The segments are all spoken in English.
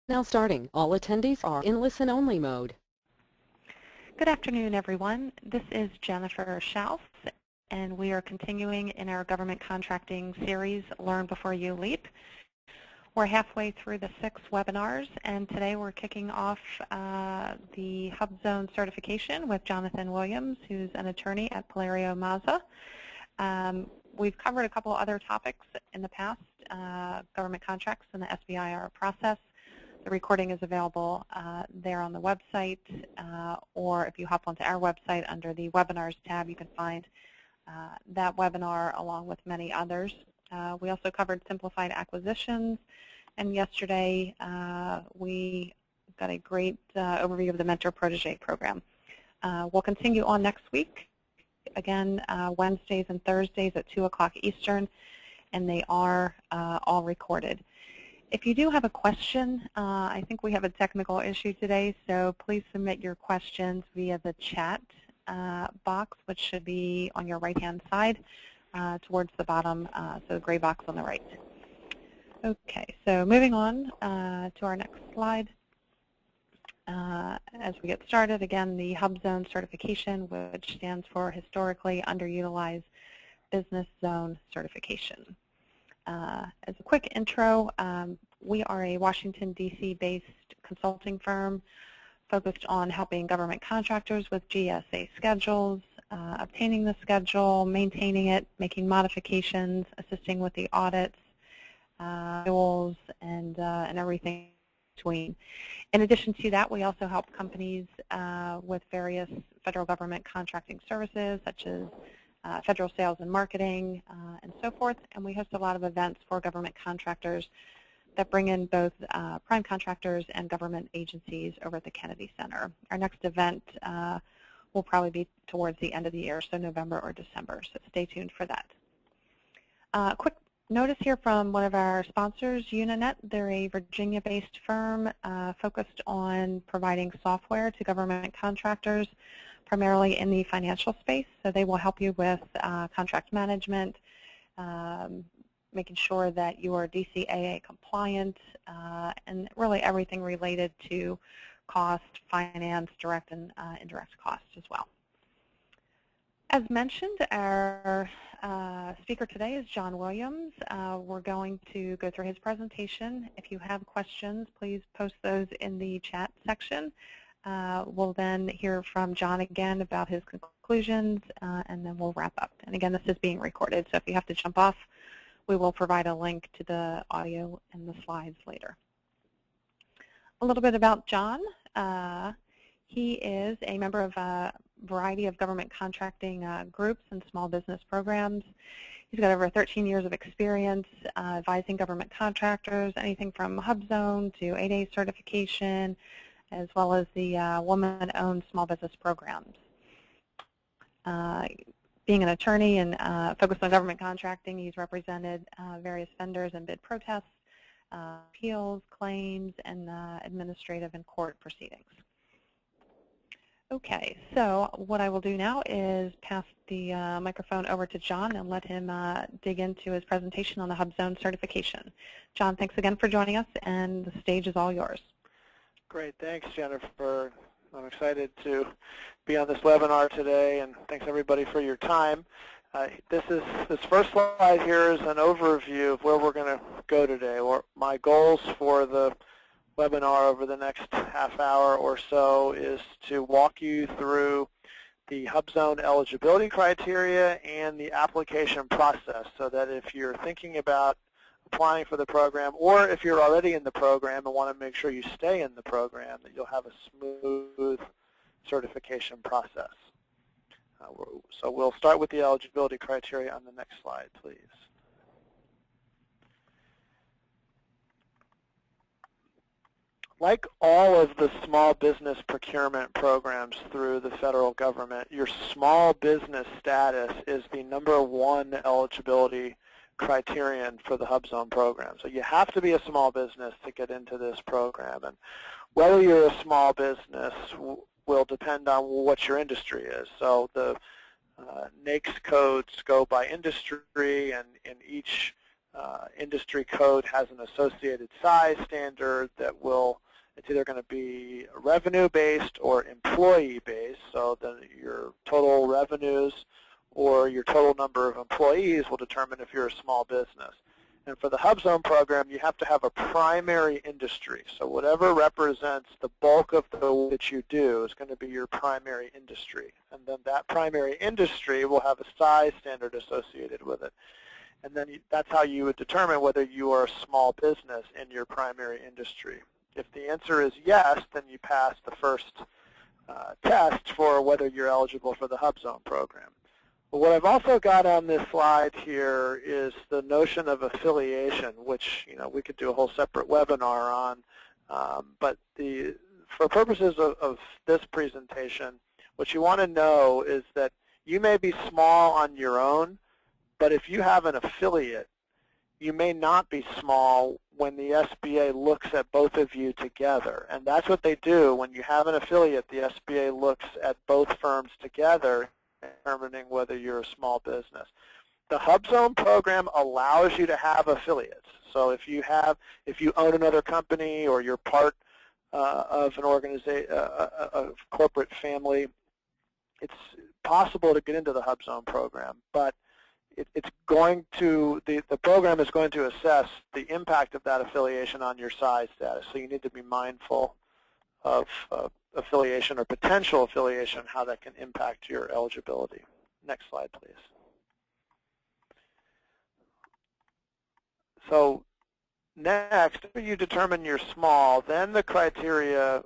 Now starting, all attendees are in listen-only mode. Good afternoon, everyone. This is Jennifer Schaus, and we are continuing in our government contracting series, Learn Before You Leap. We're halfway through the 6 webinars, and today we're kicking off the HUBZone certification with Jonathan Williams, who's an attorney at Palerio Mazza. We've covered a couple other topics in the past, government contracts and the SBA process. The recording is available there on the website, or if you hop onto our website under the Webinars tab, you can find that webinar along with many others. We also covered simplified acquisitions, and yesterday we got a great overview of the Mentor-Protege program. We'll continue on next week, again, Wednesdays and Thursdays at 2 o'clock Eastern, and they are all recorded. If you do have a question, I think we have a technical issue today, so please submit your questions via the chat box, which should be on your right-hand side towards the bottom, so the gray box on the right. Okay, so moving on to our next slide. As we get started, again, the HUBZone certification, which stands for Historically Underutilized Business Zone Certification. As a quick intro, we are a Washington, D.C. based consulting firm focused on helping government contractors with GSA schedules, obtaining the schedule, maintaining it, making modifications, assisting with the audits, renewals, and everything between. In addition to that, we also help companies with various federal government contracting services, such as federal sales and marketing, and so forth, and we host a lot of events for government contractors that bring in both prime contractors and government agencies over at the Kennedy Center. Our next event will probably be towards the end of the year, so November or December, so stay tuned for that. Quick notice here from one of our sponsors, Uninet. They're a Virginia-based firm focused on providing software to government contractors, primarily in the financial space, so they will help you with contract management, making sure that you are DCAA compliant, and really everything related to cost, finance, direct and indirect costs as well. As mentioned, our speaker today is John Williams. We're going to go through his presentation. If you have questions, please post those in the chat section. We'll then hear from John again about his conclusions, and then we'll wrap up. And again, this is being recorded, so if you have to jump off, we will provide a link to the audio and the slides later. A little bit about John. He is a member of a variety of government contracting groups and small business programs. He's got over 13 years of experience advising government contractors, anything from HUBZone to 8A certification, as well as the woman-owned small business programs. Being an attorney and focused on government contracting, he's represented various vendors in bid protests, appeals, claims, and administrative and court proceedings. Okay, so what I will do now is pass the microphone over to John and let him dig into his presentation on the HUBZone certification. John, thanks again for joining us, and the stage is all yours. Great, thanks, Jennifer. I'm excited to be on this webinar today, and thanks everybody for your time. This first slide here is an overview of where we're going to go today. My goals for the webinar over the next half hour or so is to walk you through the HUBZone eligibility criteria and the application process, so that if you're thinking about applying for the program, or if you're already in the program and want to make sure you stay in the program, that you'll have a smooth certification process. So we'll start with the eligibility criteria on the next slide, please. Like all of the small business procurement programs through the federal government, your small business status is the #1 eligibility criterion for the HUBZone program. So you have to be a small business to get into this program, and whether you're a small business will depend on what your industry is. So the NAICS codes go by industry, and in each industry code has an associated size standard that will, it's either going to be revenue-based or employee-based, so then your total revenues or your total number of employees will determine if you're a small business. And for the HUBZone program, you have to have a primary industry. So whatever represents the bulk of the work that you do is going to be your primary industry. And then that primary industry will have a size standard associated with it. And then that's how you would determine whether you are a small business in your primary industry. If the answer is yes, then you pass the first test for whether you're eligible for the HUBZone program. But what I've also got on this slide here is the notion of affiliation, which we could do a whole separate webinar on. But for purposes of this presentation, what you want to know is that you may be small on your own, but if you have an affiliate, you may not be small when the SBA looks at both of you together. And that's what they do. When you have an affiliate, the SBA looks at both firms together, determining whether you're a small business. The HUBZone program allows you to have affiliates. So if you own another company or you're part of an organization, a corporate family, it's possible to get into the HUBZone program. But the program is going to assess the impact of that affiliation on your size status. So you need to be mindful of affiliation or potential affiliation, how that can impact your eligibility. Next slide, please. So next, after you determine you're small, then the criteria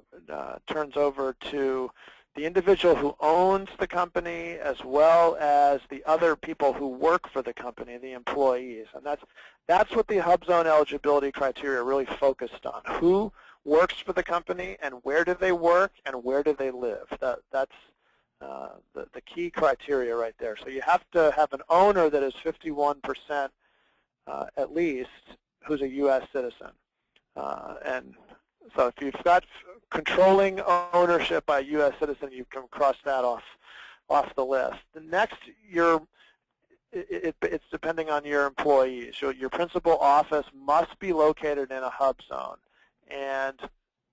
turns over to the individual who owns the company as well as the other people who work for the company, the employees. And that's what the HUBZone eligibility criteria really focused on. Who works for the company and where do they work and where do they live? That's the key criteria right there. So you have to have an owner that is 51% at least who's a U.S. citizen. And so if you've got controlling ownership by a U.S. citizen, you can cross that off the list. The next, it's depending on your employees. So your principal office must be located in a HUBZone. And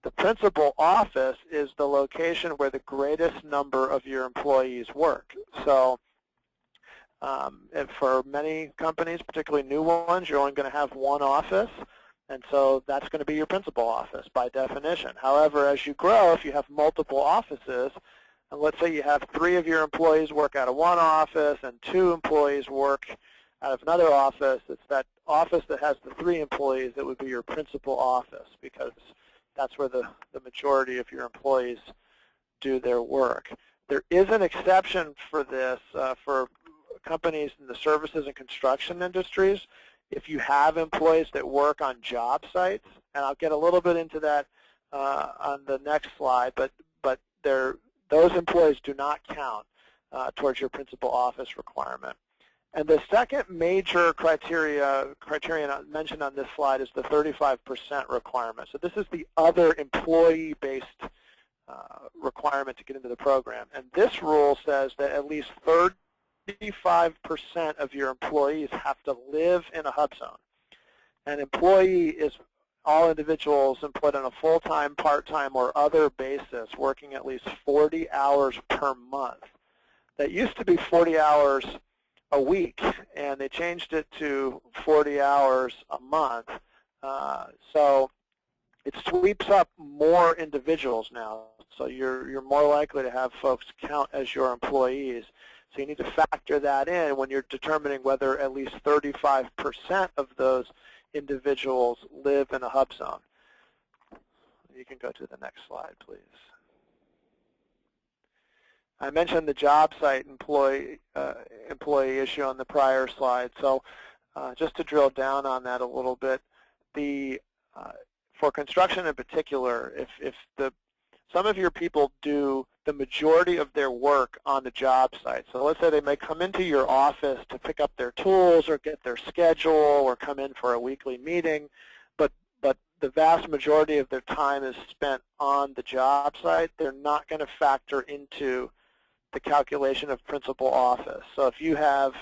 the principal office is the location where the greatest number of your employees work. So for many companies, particularly new ones, you're only going to have one office. And so that's going to be your principal office by definition. However, as you grow, if you have multiple offices, and let's say you have 3 of your employees work out of one office and 2 employees work out of another office, it's that office that has the 3 employees that would be your principal office, because that's where the majority of your employees do their work. There is an exception for this for companies in the services and construction industries. If you have employees that work on job sites, and I'll get a little bit into that on the next slide, but those employees do not count towards your principal office requirement. And the second major criterion mentioned on this slide is the 35% requirement. So this is the other employee-based requirement to get into the program. And this rule says that at least 35% of your employees have to live in a HUBZone. An employee is all individuals employed on a full-time, part-time, or other basis working at least 40 hours per month. That used to be 40 hours a week, and they changed it to 40 hours a month. So it sweeps up more individuals now. So you're more likely to have folks count as your employees. So you need to factor that in when you're determining whether at least 35% of those individuals live in a HUBZone. You can go to the next slide, please. I mentioned the job site employee issue on the prior slide. So just to drill down on that a little bit, for construction in particular, if some of your people do the majority of their work on the job site. So let's say they may come into your office to pick up their tools or get their schedule or come in for a weekly meeting, but the vast majority of their time is spent on the job site. They're not going to factor into the calculation of principal office. So if you have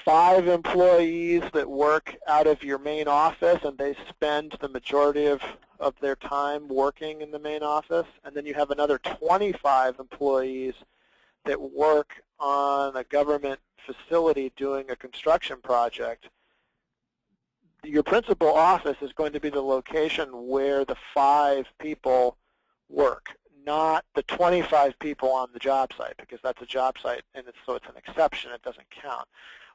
5 employees that work out of your main office, and they spend the majority of their time working in the main office. And then you have another 25 employees that work on a government facility doing a construction project. Your principal office is going to be the location where the 5 people work, not the 25 people on the job site, because that's a job site, and so it's an exception. It doesn't count.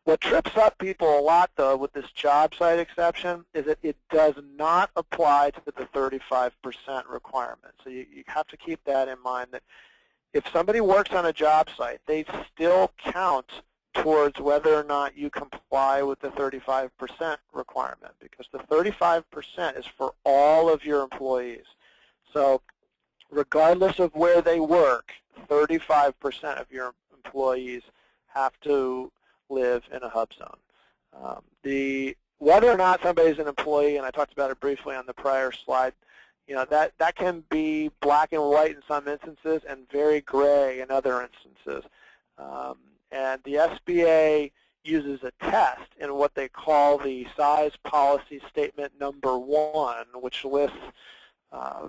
What trips up people a lot, though, with this job site exception is that it does not apply to the 35% requirement. So you have to keep that in mind, that if somebody works on a job site, they still count towards whether or not you comply with the 35% requirement, because the 35% is for all of your employees. So regardless of where they work, 35% of your employees have to live in a hub zone. Whether or not somebody's an employee, and I talked about it briefly on the prior slide, that can be black and white in some instances and very gray in other instances. And the SBA uses a test in what they call the size policy statement number 1, which lists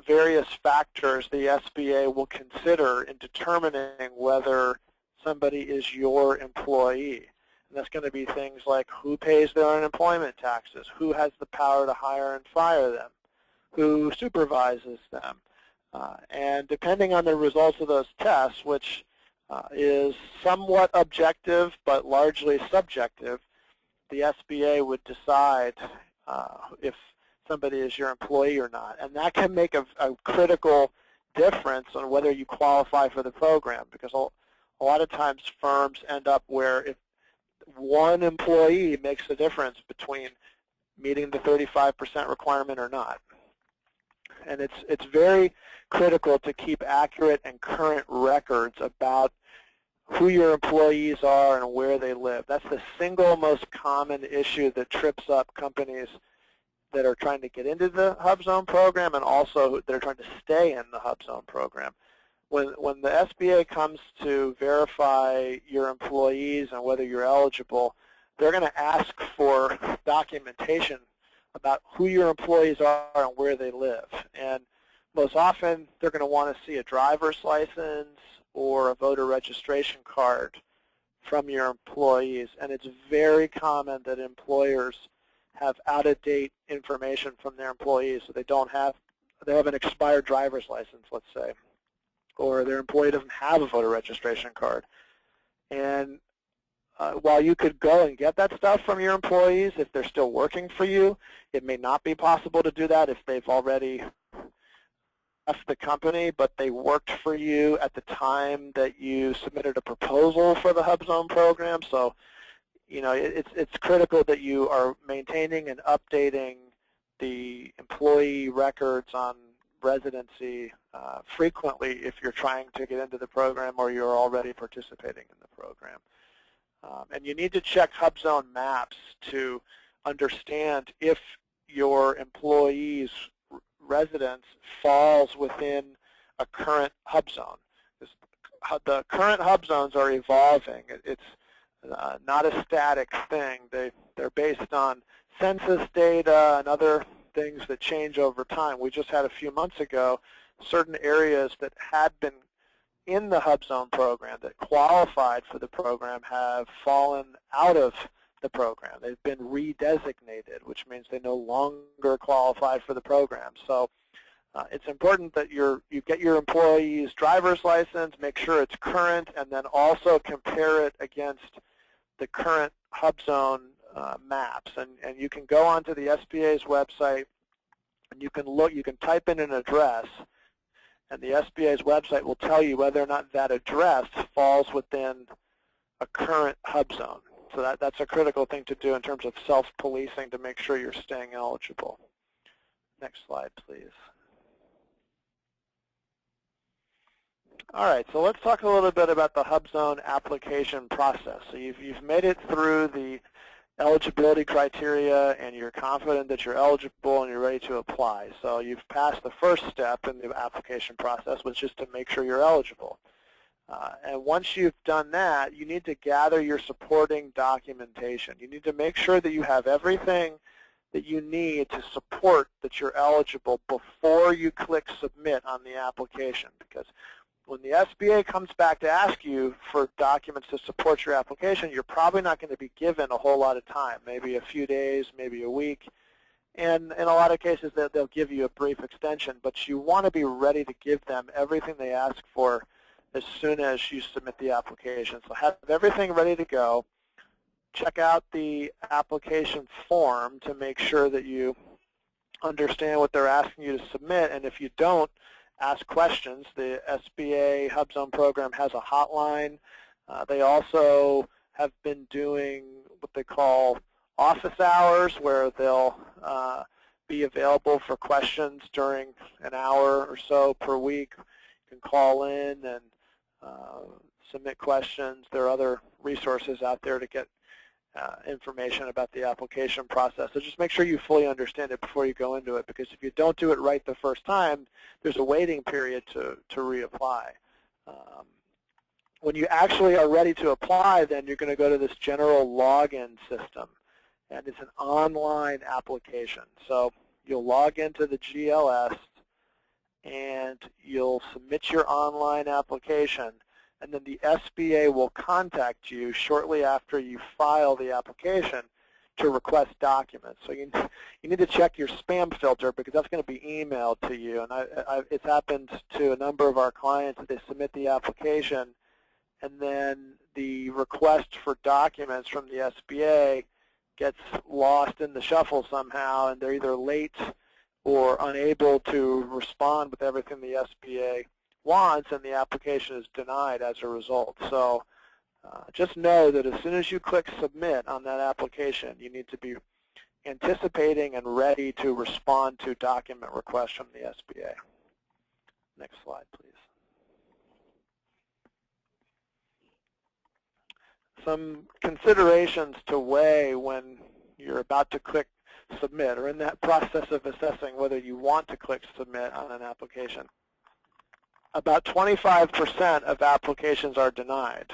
various factors the SBA will consider in determining whether somebody is your employee. And that's going to be things like who pays their unemployment taxes, who has the power to hire and fire them, who supervises them. And depending on the results of those tests, which is somewhat objective but largely subjective, the SBA would decide if somebody is your employee or not. And that can make a critical difference on whether you qualify for the program, because a lot of times firms end up where if one employee makes the difference between meeting the 35% requirement or not. And it's very critical to keep accurate and current records about who your employees are and where they live. That's the single most common issue that trips up companies that are trying to get into the HUBZone program and also that are trying to stay in the HUBZone program. When the SBA comes to verify your employees and whether you're eligible, they're going to ask for documentation about who your employees are and where they live. And most often, they're going to want to see a driver's license or a voter registration card from your employees. And it's very common that employers have out-of-date information from their employees, so they have an expired driver's license, let's say, or their employee doesn't have a voter registration card. And while you could go and get that stuff from your employees, if they're still working for you, it may not be possible to do that if they've already left the company, but they worked for you at the time that you submitted a proposal for the HUBZone program. So, it's critical that you are maintaining and updating the employee records on residency frequently if you're trying to get into the program or you're already participating in the program. And you need to check HUBZone maps to understand if your employee's residence falls within a current HUBZone. The current HUBZones are evolving. It's not a static thing. They're based on census data and other things that change over time. We just had a few months ago certain areas that had been in the HUBZone program that qualified for the program have fallen out of the program. They've been redesignated, which means they no longer qualify for the program. So it's important that you get your employee's driver's license, make sure it's current, and then also compare it against the current HUBZone maps. And you can go onto the SBA's website and you can type in an address, and the SBA's website will tell you whether or not that address falls within a current HUBZone. So that's a critical thing to do in terms of self-policing to make sure you're staying eligible. Next slide, please. All right, so let's talk a little bit about the HUBZone application process. So you've made it through the eligibility criteria, and you're confident that you're eligible and you're ready to apply. So you've passed the first step in the application process, which is to make sure you're eligible. And once you've done that, you need to gather your supporting documentation. You need to make sure that you have everything that you need to support that you're eligible before you click submit on the application. Because when the SBA comes back to ask you for documents to support your application, you're probably not going to be given a whole lot of time, maybe a few days, maybe a week. And in a lot of cases, they'll give you a brief extension, but you want to be ready to give them everything they ask for as soon as you submit the application. So have everything ready to go. Check out the application form to make sure that you understand what they're asking you to submit, and if you don't, ask questions. The SBA HUBZone program has a hotline. They also have been doing what they call office hours, where they'll be available for questions during an hour or so per week. You can call in and submit questions. There are other resources out there to get information about the application process. So just make sure you fully understand it before you go into it, because if you don't do it right the first time, there's a waiting period to reapply. When you actually are ready to apply, then you're going to go to this general login system, and it's an online application. So you'll log into the GLS, and you'll submit your online application, and then the SBA will contact you shortly after you file the application to request documents. So you need to check your spam filter, because that's going to be emailed to you. And it's happened to a number of our clients that they submit the application, and then the request for documents from the SBA gets lost in the shuffle somehow, and they're either late or unable to respond with everything the SBA wants, and the application is denied as a result. So just know that as soon as you click submit on that application, you need to be anticipating and ready to respond to document requests from the SBA. Next slide, please. Some considerations to weigh when you're about to click submit, or in that process of assessing whether you want to click submit on an application. About 25% of applications are denied.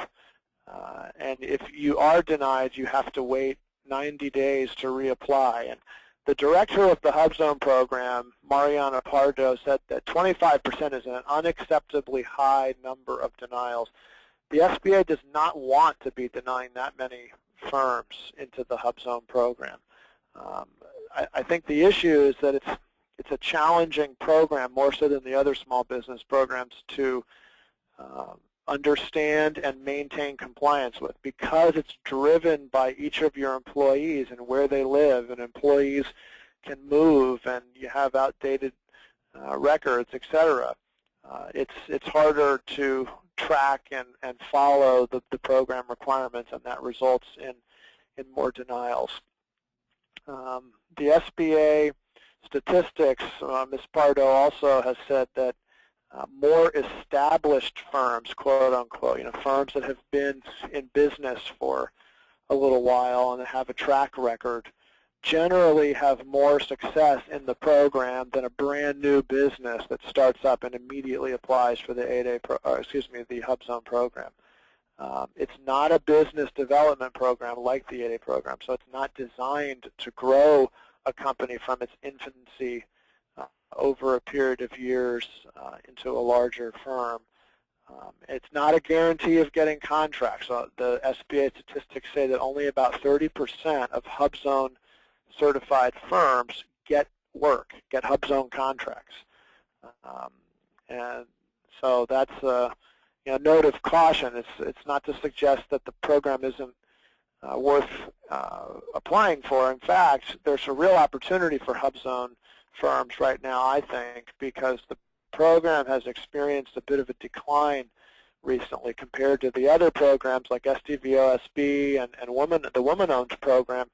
And if you are denied, you have to wait 90 days to reapply. And the director of the HUBZone program, Mariana Pardo, said that 25% is an unacceptably high number of denials. The SBA does not want to be denying that many firms into the HUBZone program. I think the issue is that it's a challenging program, more so than the other small business programs, to understand and maintain compliance with, because it's driven by each of your employees and where they live, and employees can move, and you have outdated records, etc. It's harder to track and follow the program requirements, and that results in more denials. The SBA statistics, Ms. Pardo also has said that more established firms, quote unquote, firms that have been in business for a little while and have a track record, generally have more success in the program than a brand new business that starts up and immediately applies for the the HUBZone program. It's not a business development program like the 8A program, so it's not designed to grow a company from its infancy over a period of years into a larger firm. It's not a guarantee of getting contracts. So the SBA statistics say that only about 30% of HUBZone certified firms get work, get HUBZone contracts. And so that's a note of caution. It's not to suggest that the program isn't worth applying for. In fact, there's a real opportunity for HUBZone firms right now, I think, because the program has experienced a bit of a decline recently compared to the other programs like SDVOSB and the woman-owned program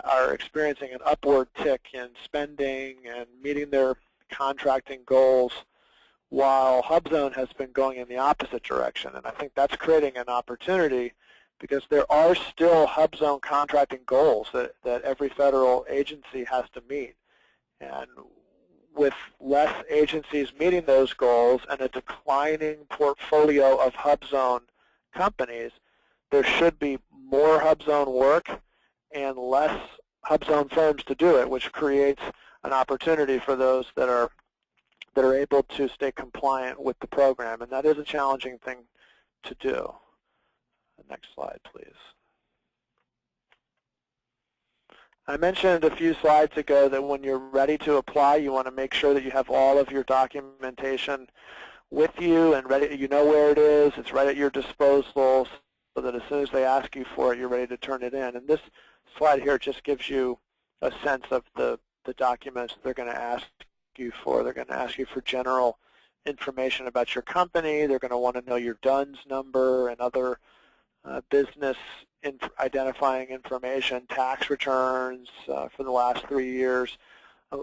are experiencing an upward tick in spending and meeting their contracting goals, while HUBZone has been going in the opposite direction. And I think that's creating an opportunity, because there are still HUBZone contracting goals that every federal agency has to meet. And with less agencies meeting those goals and a declining portfolio of HUBZone companies, there should be more HUBZone work and less HUBZone firms to do it, which creates an opportunity for those that are able to stay compliant with the program, and that is a challenging thing to do. Next slide, please. I mentioned a few slides ago that when you're ready to apply, you want to make sure that you have all of your documentation with you and ready. You know where it is. It's right at your disposal, so that as soon as they ask you for it, you're ready to turn it in. And this slide here just gives you a sense of the documents they're going to ask you for. They're going to ask you for general information about your company. They're going to want to know your DUNS number and other business identifying information, tax returns for the last 3 years.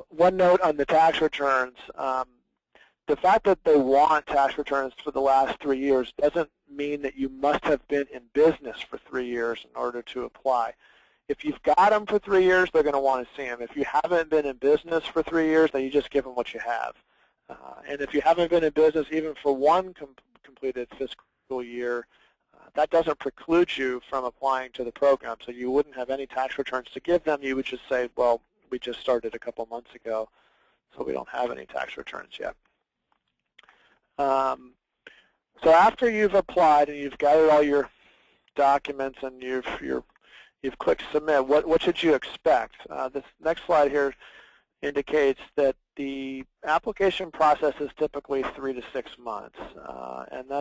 One note on the tax returns, the fact that they want tax returns for the last 3 years doesn't mean that you must have been in business for 3 years in order to apply. If you've got them for 3 years, they're going to want to see them. If you haven't been in business for 3 years, then you just give them what you have. And if you haven't been in business even for one completed fiscal year, that doesn't preclude you from applying to the program. So you wouldn't have any tax returns to give them. You would just say, well, we just started a couple months ago, so we don't have any tax returns yet. So after you've applied and you've gathered all your documents and you've clicked submit, what should you expect? This next slide here indicates that the application process is typically 3 to 6 months, and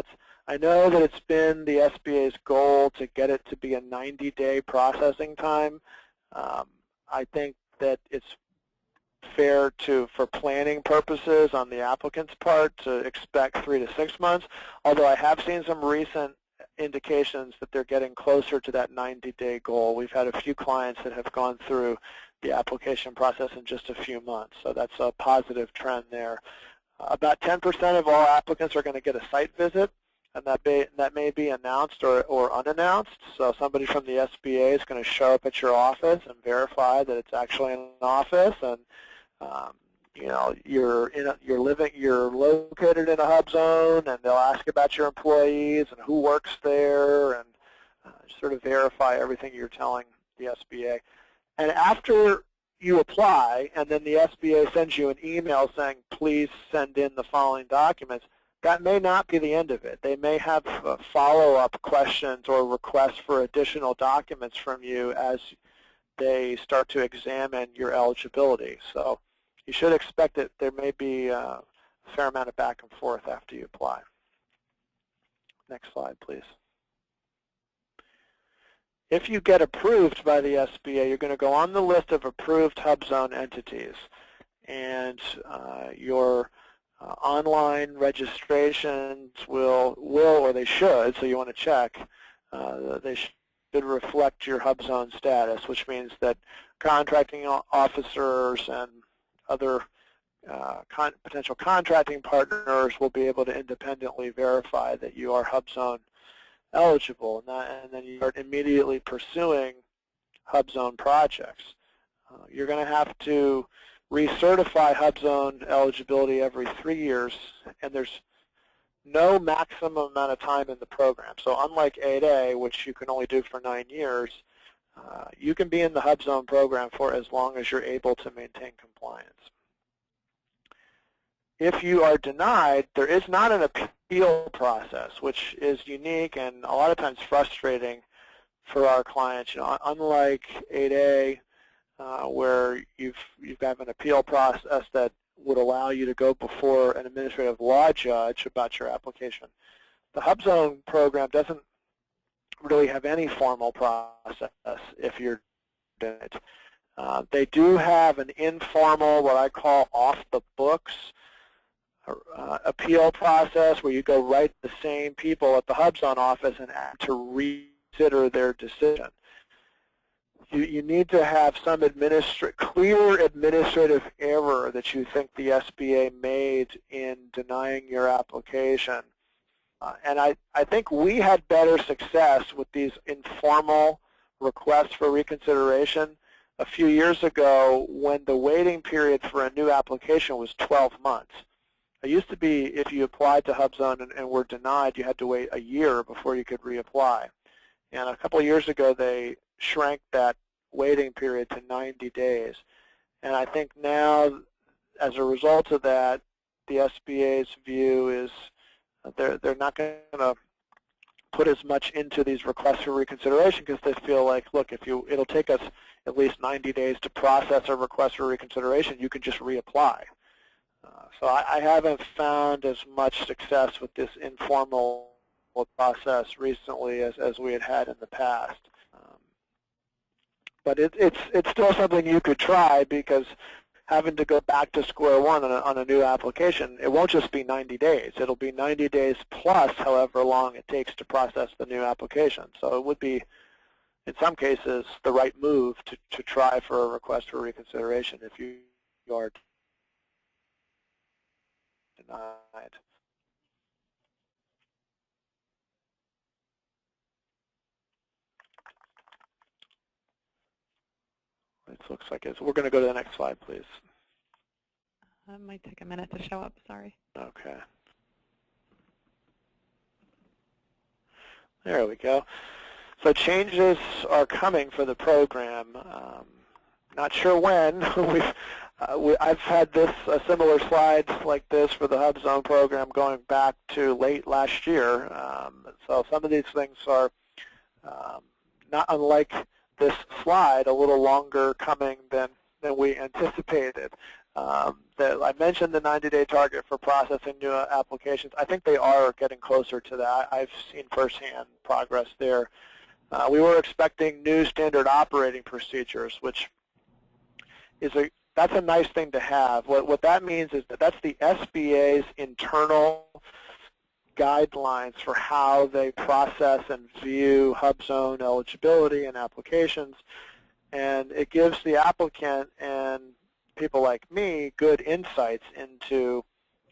I know that it's been the SBA's goal to get it to be a 90-day processing time. I think that it's fair for planning purposes on the applicant's part to expect 3 to 6 months, although I have seen some recent indications that they're getting closer to that 90-day goal. We've had a few clients that have gone through the application process in just a few months, so that's a positive trend there. About 10% of all applicants are going to get a site visit, and that may be announced or unannounced. So somebody from the SBA is going to show up at your office and verify that it's actually an office, and you know, you're located in a HUBZone, and they'll ask about your employees and who works there, and sort of verify everything you're telling the SBA. And after you apply, and then the SBA sends you an email saying, please send in the following documents, that may not be the end of it. They may have follow-up questions or requests for additional documents from you as they start to examine your eligibility. So you should expect that there may be a fair amount of back and forth after you apply. Next slide, please. If you get approved by the SBA, you're going to go on the list of approved HUBZone entities, and your online registrations will or they should, so you want to check, they should reflect your HUBZone status, which means that contracting officers and other potential contracting partners will be able to independently verify that you are HUBZone eligible, and then you start immediately pursuing HUBZone projects. You're going to have to recertify HUBZone eligibility every 3 years, and there's no maximum amount of time in the program. So unlike 8A, which you can only do for 9 years, you can be in the HUBZone program for as long as you're able to maintain compliance. If you are denied, there is not an appeal process, which is unique and a lot of times frustrating for our clients. You know, unlike 8A, where you've got an appeal process that would allow you to go before an administrative law judge about your application, the HUBZone program doesn't really have any formal process if you're denied. They do have an informal, what I call off-the-books appeal process, where you go right to the same people at the HUBZone office and ask to reconsider their decision. You need to have some clear administrative error that you think the SBA made in denying your application. And I think we had better success with these informal requests for reconsideration a few years ago when the waiting period for a new application was 12 months. It used to be if you applied to HUBZone and were denied, you had to wait a year before you could reapply. And a couple of years ago, they shrank that waiting period to 90 days. And I think now, as a result of that, the SBA's view is they're not going to put as much into these requests for reconsideration because they feel like, look, it'll take us at least 90 days to process a request for reconsideration. You can just reapply. So I haven't found as much success with this informal process recently as we had in the past. But it's still something you could try, because having to go back to square one on a new application, it won't just be 90 days. It'll be 90 days plus however long it takes to process the new application. So it would be, in some cases, the right move to try for a request for reconsideration if you are denied. It looks like it's. We're going to go to the next slide, please. It might take a minute to show up, sorry. Okay. There we go. So changes are coming for the program. Not sure when. I've had a similar slides like this for the HUBZone program going back to late last year. So some of these things are not unlike this slide, a little longer coming than we anticipated. I mentioned the 90-day target for processing new applications. I think they are getting closer to that. I've seen firsthand progress there. We were expecting new standard operating procedures, which is that's a nice thing to have. What that means is that's the SBA's internal guidelines for how they process and view HUBZone eligibility and applications, and it gives the applicant and people like me good insights into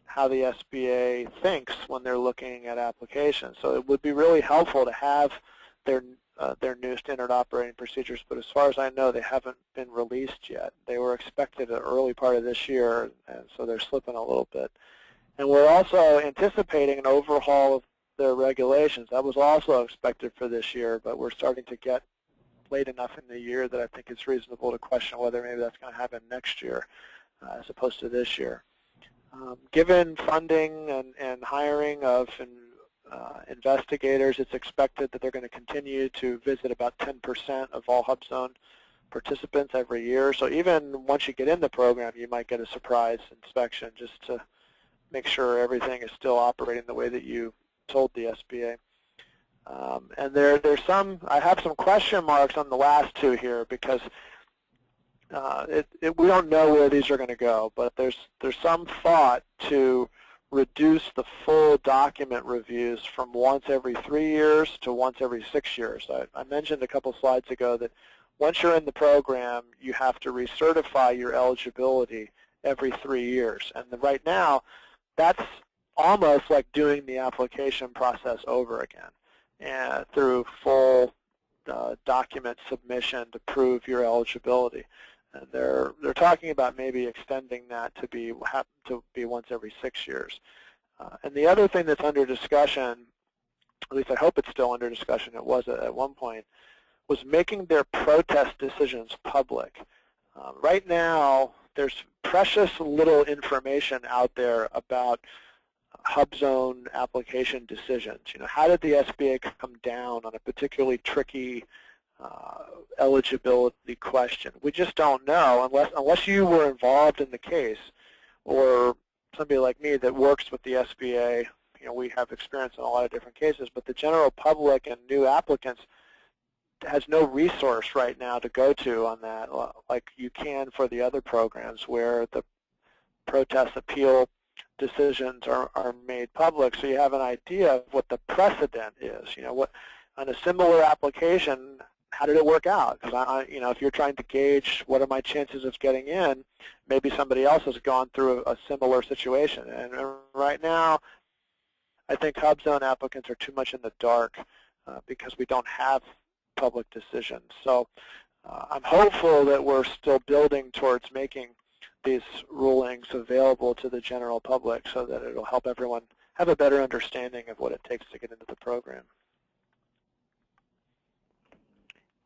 how the SBA thinks when they're looking at applications. So it would be really helpful to have their new standard operating procedures, but as far as I know, they haven't been released yet. They were expected in the early part of this year, and so they're slipping a little bit. And we're also anticipating an overhaul of their regulations. That was also expected for this year, but we're starting to get late enough in the year that I think it's reasonable to question whether maybe that's going to happen next year as opposed to this year. Given funding and hiring of investigators, it's expected that they're going to continue to visit about 10% of all HUBZone participants every year. So even once you get in the program, you might get a surprise inspection just to make sure everything is still operating the way that you told the SBA. And there's I have some question marks on the last two here because we don't know where these are going to go, but there's some thought to reduce the full document reviews from once every 3 years to once every 6 years. I mentioned a couple slides ago that once you're in the program, you have to recertify your eligibility every 3 years. And right now, that's almost like doing the application process over again and through full document submission to prove your eligibility. And they're talking about maybe extending that to be once every 6 years. And the other thing that's under discussion, at least I hope it's still under discussion, it was at one point, was making their protest decisions public. Right now, there's precious little information out there about HUBZone application decisions. You know, how did the SBA come down on a particularly tricky eligibility question? We just don't know unless you were involved in the case, or somebody like me that works with the SBA. You know, we have experience in a lot of different cases, but the general public and new applicants has no resource right now to go to on that, like you can for the other programs where the protest appeal decisions are made public, so you have an idea of what the precedent is. You know, what on a similar application, how did it work out? Because you know, if you're trying to gauge what are my chances of getting in, maybe somebody else has gone through a similar situation. And right now, I think HUBZone applicants are too much in the dark because we don't have public decisions. So I'm hopeful that we're still building towards making these rulings available to the general public so that it'll help everyone have a better understanding of what it takes to get into the program.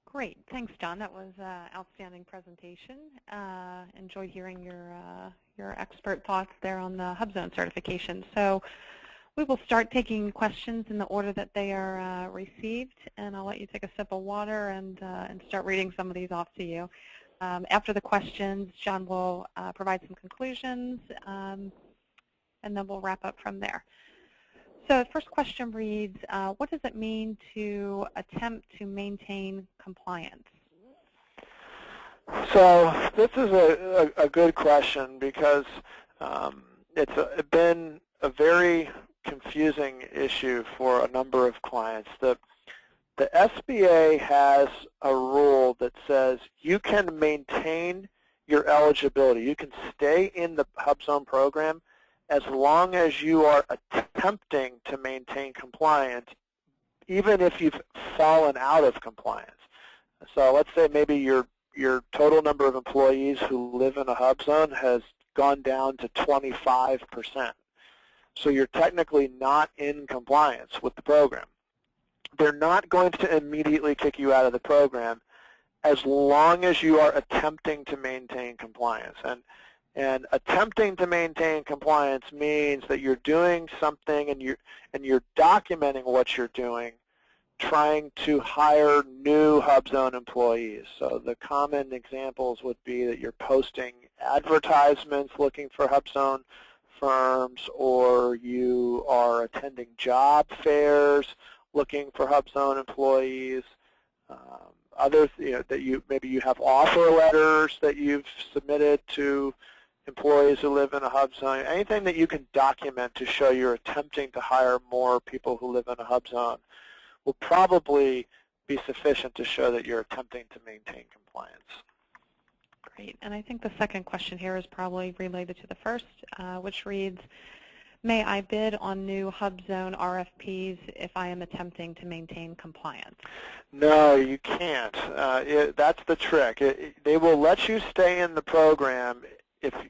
Great. Thanks, John. That was an outstanding presentation. Enjoyed hearing your expert thoughts there on the HUBZone certification. So we will start taking questions in the order that they are received, and I'll let you take a sip of water and start reading some of these off to you. After the questions, John will provide some conclusions, and then we'll wrap up from there. So the first question reads, what does it mean to attempt to maintain compliance? So this is a good question because it's been a very confusing issue for a number of clients. The SBA has a rule that says you can maintain your eligibility. You can stay in the HUBZone program as long as you are attempting to maintain compliance, even if you've fallen out of compliance. So let's say maybe your total number of employees who live in a HUBZone has gone down to 25%. So you're technically not in compliance with the program. They're not going to immediately kick you out of the program as long as you are attempting to maintain compliance. And attempting to maintain compliance means that you're doing something and you're documenting what you're doing, trying to hire new HUBZone employees. So the common examples would be that you're posting advertisements looking for HUBZone firms, or you are attending job fairs looking for HUBZone employees. Maybe you have offer letters that you've submitted to employees who live in a HUBZone. Anything that you can document to show you're attempting to hire more people who live in a HUBZone will probably be sufficient to show that you're attempting to maintain compliance. Great. And I think the second question here is probably related to the first, which reads, may I bid on new HUBZone RFPs if I am attempting to maintain compliance? No, you can't. That's the trick. They will let you stay in the program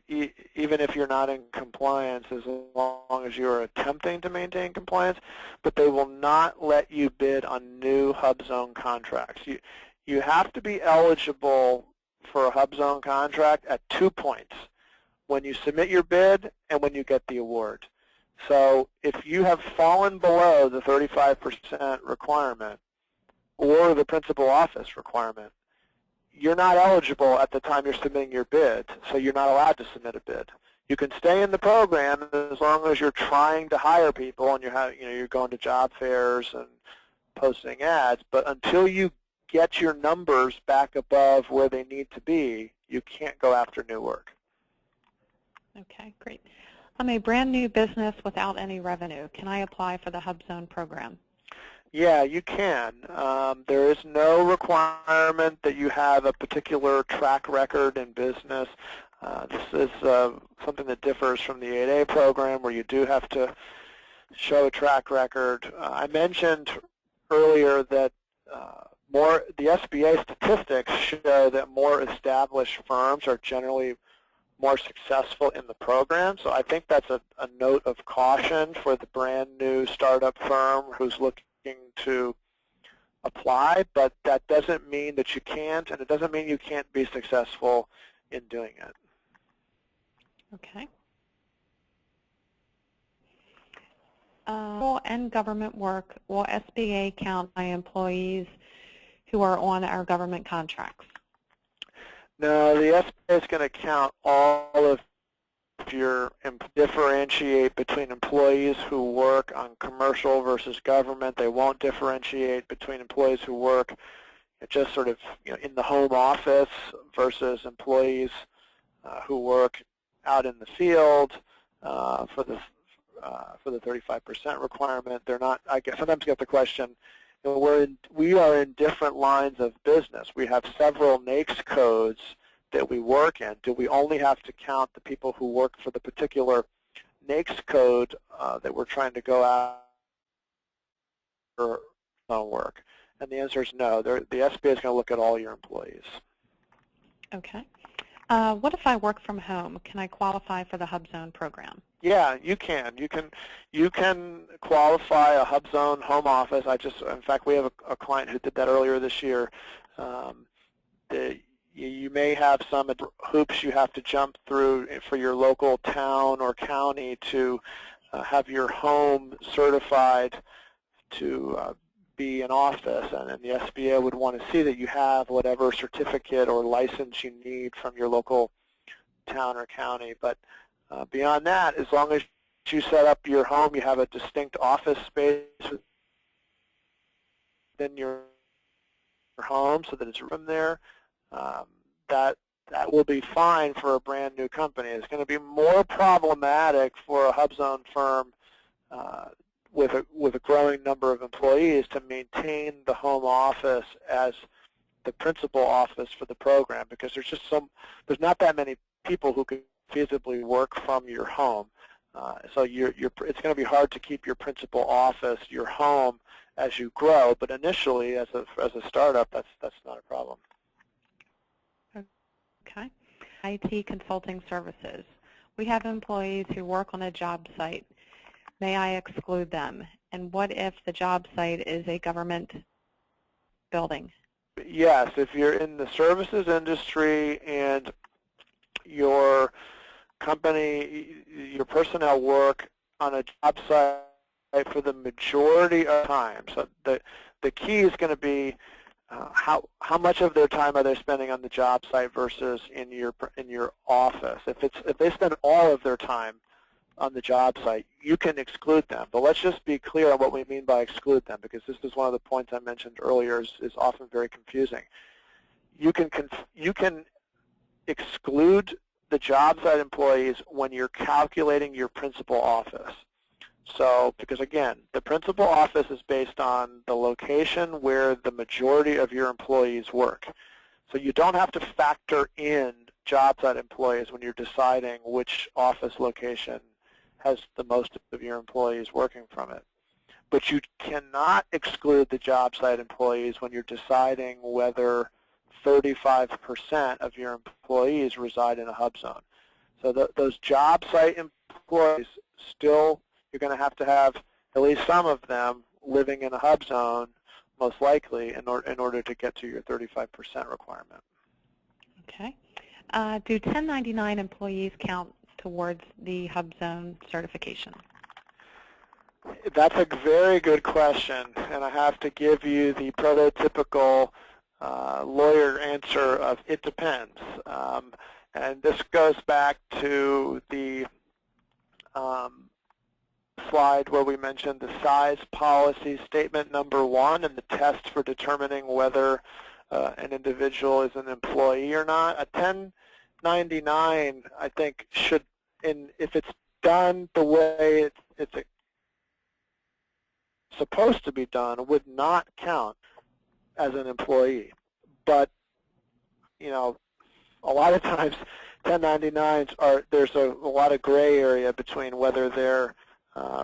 even if you're not in compliance, as long as you're attempting to maintain compliance, but they will not let you bid on new HUBZone contracts. You have to be eligible for a HUBZone contract at 2 points, when you submit your bid and when you get the award. So if you have fallen below the 35% requirement or the principal office requirement, you're not eligible at the time you're submitting your bid, so you're not allowed to submit a bid. You can stay in the program as long as you're trying to hire people and you're going to job fairs and posting ads, but until you get your numbers back above where they need to be, you can't go after new work. Okay, great. I'm a brand new business without any revenue. Can I apply for the HUBZone program? Yeah, you can. There is no requirement that you have a particular track record in business. This is something that differs from the 8A program, where you do have to show a track record. I mentioned earlier that the SBA statistics show that more established firms are generally more successful in the program. So I think that's a note of caution for the brand new startup firm who's looking to apply, but that doesn't mean that you can't, and it doesn't mean you can't be successful in doing it. Okay. And government work, will SBA count my employees who are on our government contracts? No, the SBA is going to count all of your, differentiate between employees who work on commercial versus government. They won't differentiate between employees who work just sort of in the home office versus employees who work out in the field for the 35% requirement. They're not. I sometimes get the question, we are in different lines of business. We have several NAICS codes that we work in. Do we only have to count the people who work for the particular NAICS code that we're trying to go out for work? And the answer is no. The SBA is going to look at all your employees. Okay. What if I work from home? Can I qualify for the HUBZone program? Yeah, you can. You can qualify a HUBZone home office. In fact, we have a client who did that earlier this year. You may have some hoops you have to jump through for your local town or county to have your home certified to be an office, and the SBA would want to see that you have whatever certificate or license you need from your local town or county. But beyond that, as long as you set up your home, you have a distinct office space within your home so that it's from there, that will be fine for a brand new company. It's going to be more problematic for a HUBZone firm with a growing number of employees to maintain the home office as the principal office for the program, because there's not that many people who can feasibly work from your home. So it's going to be hard to keep your principal office, your home, as you grow. But initially, as a startup, that's not a problem. Okay. IT consulting services. We have employees who work on a job site. May I exclude them? And what if the job site is a government building? Yes, if you're in the services industry and your company, your personnel work on a job site for the majority of time. So the key is going to be how much of their time are they spending on the job site versus in your office. If they spend all of their time on the job site, you can exclude them. But let's just be clear on what we mean by exclude them, because this is one of the points I mentioned earlier is often very confusing. You can exclude the job site employees when you're calculating your principal office. So, because again, the principal office is based on the location where the majority of your employees work. So you don't have to factor in job site employees when you're deciding which office location has the most of your employees working from it. But you cannot exclude the job site employees when you're deciding whether 35% of your employees reside in a HUBZone. So those job site employees still, you're going to have at least some of them living in a HUBZone, most likely, in order to get to your 35% requirement. Okay. Do 1099 employees count towards the HUBZone certification? That's a very good question, and I have to give you the prototypical lawyer answer of it depends. And this goes back to the slide where we mentioned the size policy statement number 1 and the test for determining whether an individual is an employee or not. A 1099, I think, should, if it's done the way it's supposed to be done, would not count as an employee. But, you know, a lot of times 1099s there's a lot of gray area between whether they're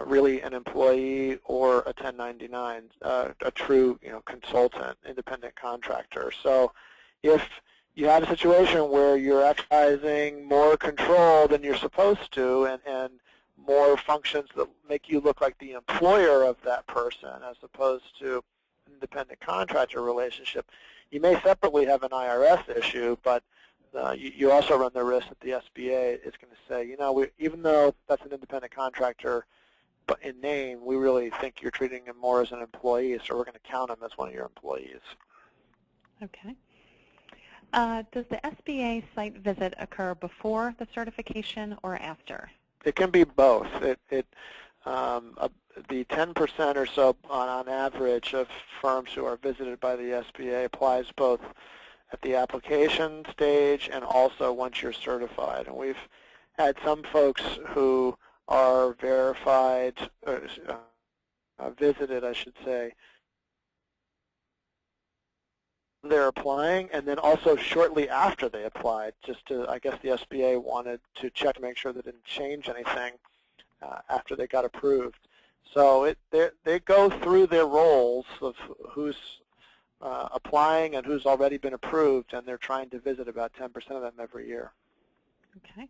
really an employee or a 1099, a true, consultant, independent contractor. So if you have a situation where you're exercising more control than you're supposed to and more functions that make you look like the employer of that person as opposed to an independent contractor relationship, you may separately have an IRS issue, but you also run the risk that the SBA is going to say, even though that's an independent contractor, but in name, we really think you're treating him more as an employee, so we're going to count him as one of your employees. Okay. Does the SBA site visit occur before the certification or after? It can be both. The 10% or so on average of firms who are visited by the SBA applies both at the application stage and also once you're certified. And we've had some folks who are verified, or visited, I should say. They're applying, and then also shortly after they applied, just to, I guess the SBA wanted to check to make sure they didn't change anything after they got approved. So they go through their roles of who's applying and who's already been approved, and they're trying to visit about 10% of them every year. Okay.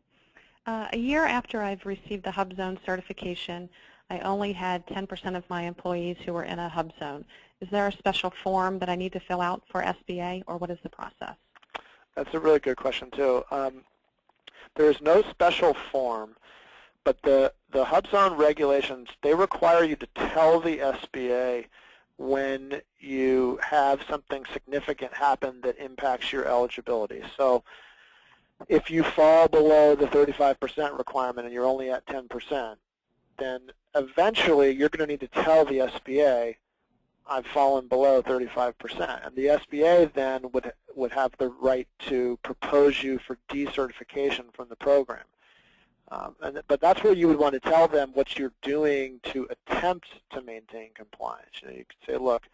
A year after I've received the HUBZone certification, I only had 10% of my employees who were in a HUBZone. Is there a special form that I need to fill out for SBA, or what is the process? That's a really good question, too. There is no special form, but the HUBZone regulations, they require you to tell the SBA when you have something significant happen that impacts your eligibility. So if you fall below the 35% requirement and you're only at 10%, then eventually you're going to need to tell the SBA, I've fallen below 35%. And the SBA then would have the right to propose you for decertification from the program. But that's where you would want to tell them what you're doing to attempt to maintain compliance. You could say, look,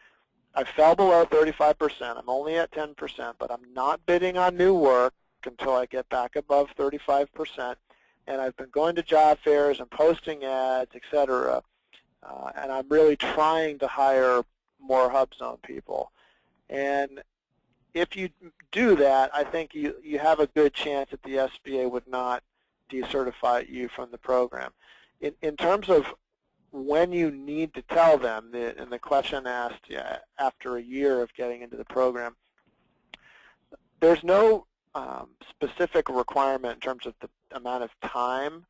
I fell below 35%. I'm only at 10%, but I'm not bidding on new work until I get back above 35%. And I've been going to job fairs and posting ads, et cetera, and I'm really trying to hire more HUBZone people. And if you do that, I think you have a good chance that the SBA would not decertify you from the program. In terms of when you need to tell them, and the question asked after a year of getting into the program, there's no specific requirement in terms of the amount of time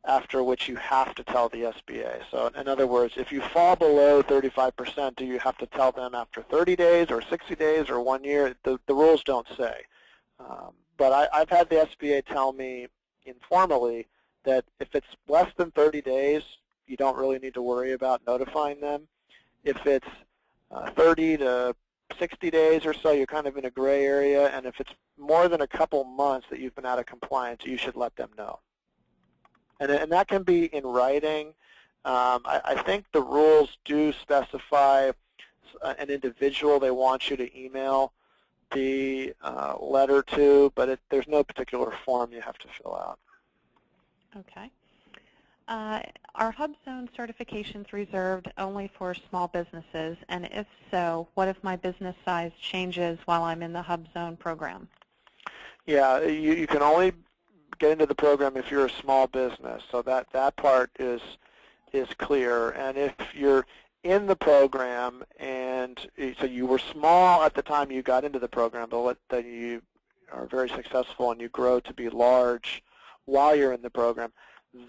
after which you have to tell the SBA. So in other words, if you fall below 35%, do you have to tell them after 30 days or 60 days or 1 year? The rules don't say. But I've had the SBA tell me informally that if it's less than 30 days, you don't really need to worry about notifying them. If it's 30 to 60 days or so, you're kind of in a gray area, and if it's more than a couple months that you've been out of compliance, you should let them know. And that can be in writing. I think the rules do specify an individual they want you to email the letter to, but there's no particular form you have to fill out. Okay. Are HUBZone certifications reserved only for small businesses? And if so, what if my business size changes while I'm in the HUBZone program? Yeah, you can only get into the program if you're a small business, so that part is clear. And if you're in the program and so you were small at the time you got into the program, but then you are very successful and you grow to be large while you're in the program,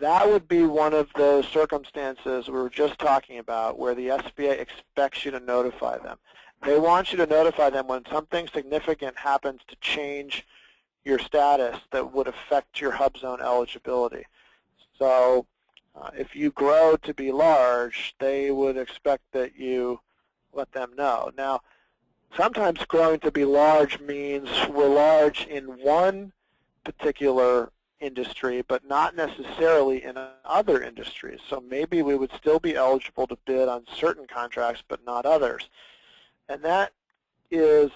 that would be one of those circumstances we were just talking about where the SBA expects you to notify them. They want you to notify them when something significant happens to change your status that would affect your HUBZone eligibility. So if you grow to be large, they would expect that you let them know. Now, sometimes growing to be large means we're large in one particular industry, but not necessarily in other industries. So maybe we would still be eligible to bid on certain contracts, but not others. And that is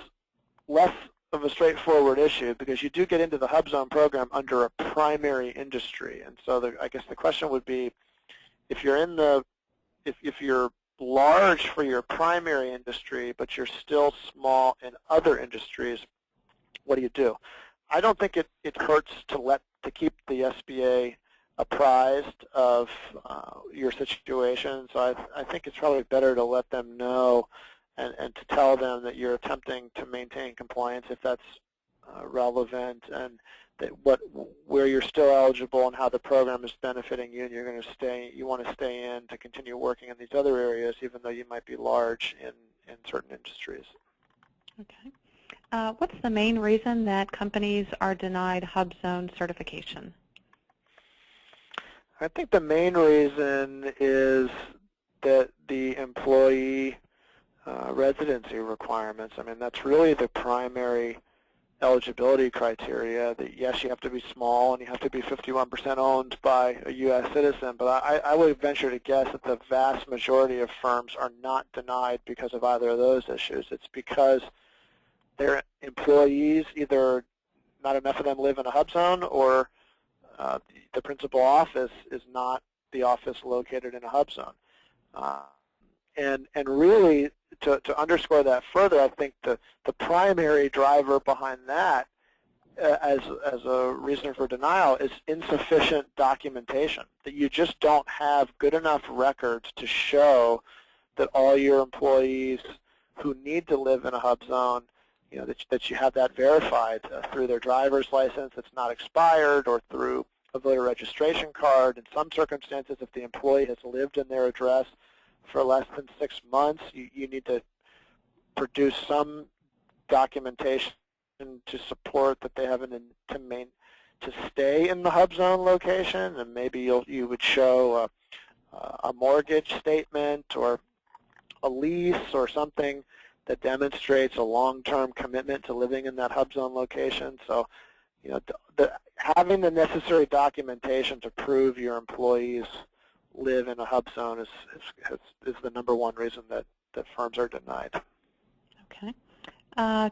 less of a straightforward issue because you do get into the HUBZone program under a primary industry. And so I guess the question would be, if you're in if you're large for your primary industry, but you're still small in other industries, what do? I don't think it hurts to keep the SBA apprised of your situation. So I think it's probably better to let them know and to tell them that you're attempting to maintain compliance if that's relevant, and that where you're still eligible and how the program is benefiting you, and you want to stay in to continue working in these other areas, even though you might be large in certain industries. Okay. What's the main reason that companies are denied HUBZone certification? I think the main reason is that the employee residency requirements. I mean, that's really the primary eligibility criteria, that yes, you have to be small and you have to be 51% owned by a U.S. citizen, but I would venture to guess that the vast majority of firms are not denied because of either of those issues. It's because their employees, either not enough of them live in a HUBZone, or the principal office is not the office located in a HUBZone. And really, to underscore that further, I think the primary driver behind that as a reason for denial is insufficient documentation, that you just don't have good enough records to show that all your employees who need to live in a hub zone, that you have that verified through their driver's license that's not expired, or through a voter registration card. In some circumstances, if the employee has lived in their address for less than 6 months, you need to produce some documentation to support that they have an intent to stay in the hub zone location, and maybe you would show a mortgage statement or a lease or something that demonstrates a long-term commitment to living in that hub zone location. So, having the necessary documentation to prove your employees live in a hub zone is the #1 reason that firms are denied. Okay.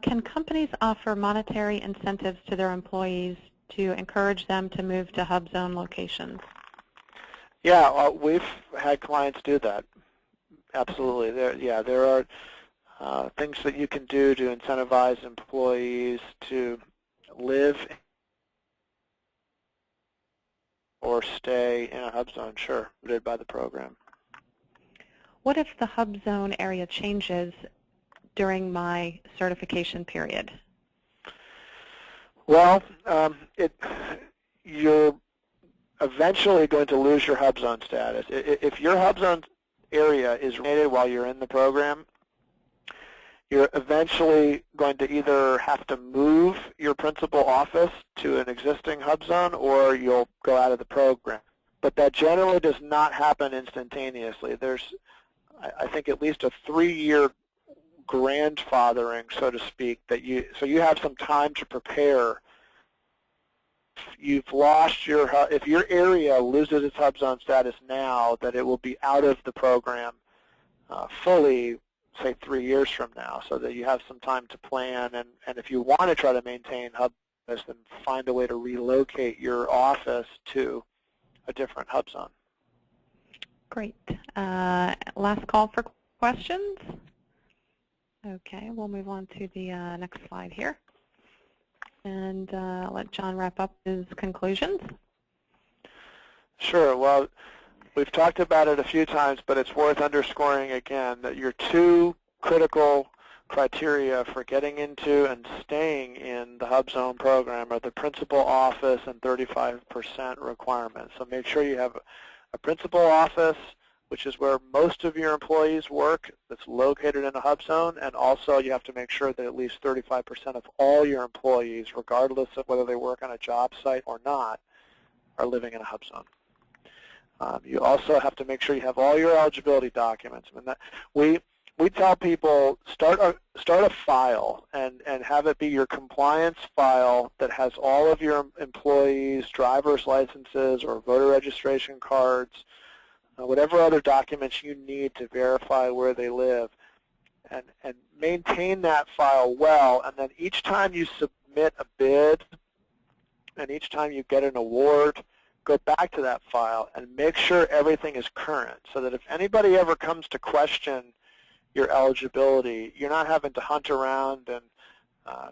Can companies offer monetary incentives to their employees to encourage them to move to hub zone locations? Yeah, we've had clients do that. Absolutely. There are things that you can do to incentivize employees to live or stay in a hub zone, sure, led by the program. What if the hub zone area changes during my certification period? Well, you're eventually going to lose your hub zone status. If your hub zone area is rated while you're in the program, you're eventually going to either have to move your principal office to an existing hub zone, or you'll go out of the program. But that generally does not happen instantaneously. There's, I think, at least a 3-year grandfathering, so to speak, so you have some time to prepare. You've lost if your area loses its hub zone status now, that it will be out of the program fully, say 3 years from now, so that you have some time to plan. And if you want to try to maintain hub status, then find a way to relocate your office to a different hub zone. Great. Last call for questions. Okay, we'll move on to the next slide here, and let John wrap up his conclusions. Sure. Well, we've talked about it a few times, but it's worth underscoring again that your 2 critical criteria for getting into and staying in the Hub Zone program are the principal office and 35% requirement. So make sure you have a principal office, which is where most of your employees work, that's located in a hub zone, and also you have to make sure that at least 35% of all your employees, regardless of whether they work on a job site or not, are living in a hub zone. You also have to make sure you have all your eligibility documents. I mean, we tell people start a file and have it be your compliance file that has all of your employees' driver's licenses or voter registration cards, whatever other documents you need to verify where they live, and maintain that file well. And then each time you submit a bid and each time you get an award, go back to that file and make sure everything is current, so that if anybody ever comes to question your eligibility, you're not having to hunt around and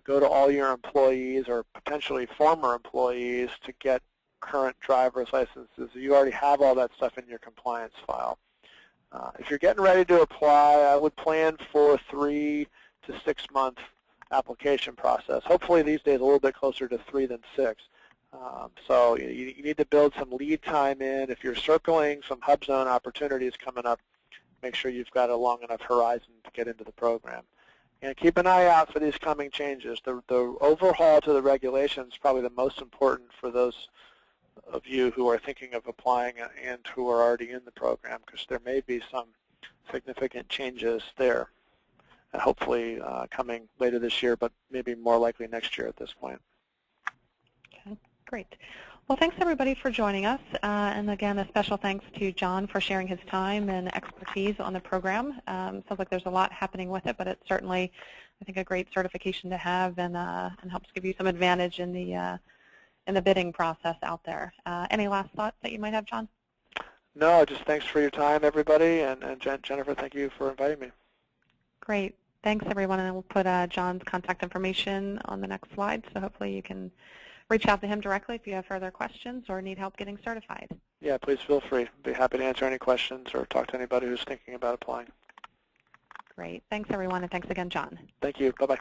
go to all your employees or potentially former employees to get current driver's licenses. You already have all that stuff in your compliance file. If you're getting ready to apply, I would plan for a 3 to 6 month application process. Hopefully these days a little bit closer to 3 than 6. So you need to build some lead time in. If you're circling some hub zone opportunities coming up, make sure you've got a long enough horizon to get into the program. And keep an eye out for these coming changes. The overhaul to the regulations is probably the most important for those of you who are thinking of applying and who are already in the program, because there may be some significant changes there, and hopefully coming later this year, but maybe more likely next year at this point. Okay, great. Well, thanks everybody for joining us, and again, a special thanks to John for sharing his time and expertise on the program. Sounds like there's a lot happening with it, but it's certainly, I think, a great certification to have, and helps give you some advantage in the bidding process out there. Any last thoughts that you might have, John? No, just thanks for your time, everybody, and Jennifer, thank you for inviting me. Great. Thanks, everyone, and we'll put John's contact information on the next slide, so hopefully you can reach out to him directly if you have further questions or need help getting certified. Yeah, please feel free. Be happy to answer any questions or talk to anybody who's thinking about applying. Great. Thanks, everyone, and thanks again, John. Thank you. Bye-bye.